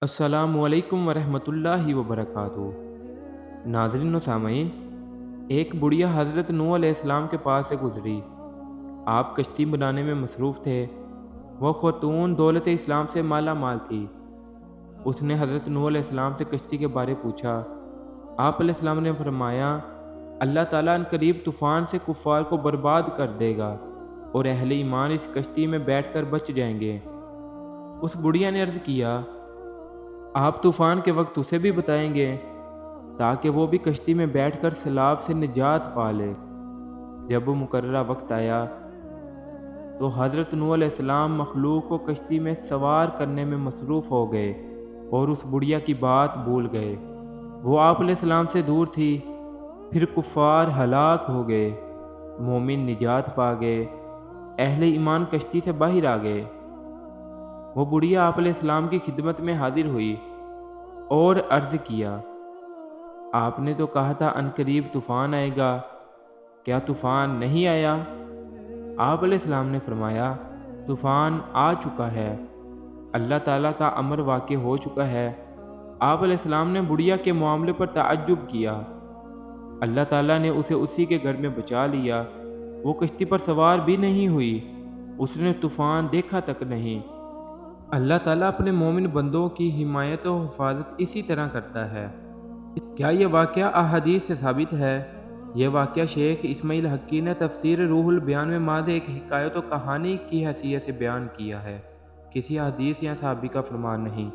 السلام علیکم ورحمۃ اللہ وبرکاتہ۔ ناظرین و سامعین، ایک بڑھیا حضرت نوح علیہ السلام کے پاس سے گزری۔ آپ کشتی بنانے میں مصروف تھے۔ وہ خاتون دولت اسلام سے مالا مال تھی۔ اس نے حضرت نوح علیہ السلام سے کشتی کے بارے پوچھا۔ آپ علیہ السلام نے فرمایا، اللہ تعالیٰ ان قریب طوفان سے کفار کو برباد کر دے گا اور اہل ایمان اس کشتی میں بیٹھ کر بچ جائیں گے۔ اس بڑھیا نے عرض کیا، آپ طوفان کے وقت اسے بھی بتائیں گے تاکہ وہ بھی کشتی میں بیٹھ کر سیلاب سے نجات پا لے۔ جب وہ مقررہ وقت آیا تو حضرت نوح علیہ السلام مخلوق کو کشتی میں سوار کرنے میں مصروف ہو گئے اور اس بڑھیا کی بات بھول گئے۔ وہ آپ علیہ السلام سے دور تھی۔ پھر کفار ہلاک ہو گئے، مومن نجات پا گئے، اہل ایمان کشتی سے باہر آ گئے۔ وہ بڑھیا آپ علیہ السلام کی خدمت میں حاضر ہوئی اور عرض کیا، آپ نے تو کہا تھا عنقریب طوفان آئے گا، کیا طوفان نہیں آیا؟ آپ علیہ السلام نے فرمایا، طوفان آ چکا ہے، اللہ تعالیٰ کا امر واقع ہو چکا ہے۔ آپ علیہ السلام نے بڑھیا کے معاملے پر تعجب کیا۔ اللہ تعالیٰ نے اسے اسی کے گھر میں بچا لیا۔ وہ کشتی پر سوار بھی نہیں ہوئی، اس نے طوفان دیکھا تک نہیں۔ اللہ تعالیٰ اپنے مومن بندوں کی حمایت و حفاظت اسی طرح کرتا ہے۔ کیا یہ واقعہ احادیث سے ثابت ہے؟ یہ واقعہ شیخ اسماعیل حقی نے تفسیر روح البیان میں محض ایک حکایت و کہانی کی حیثیت سے بیان کیا ہے، کسی حدیث یا صحابی کا فرمان نہیں۔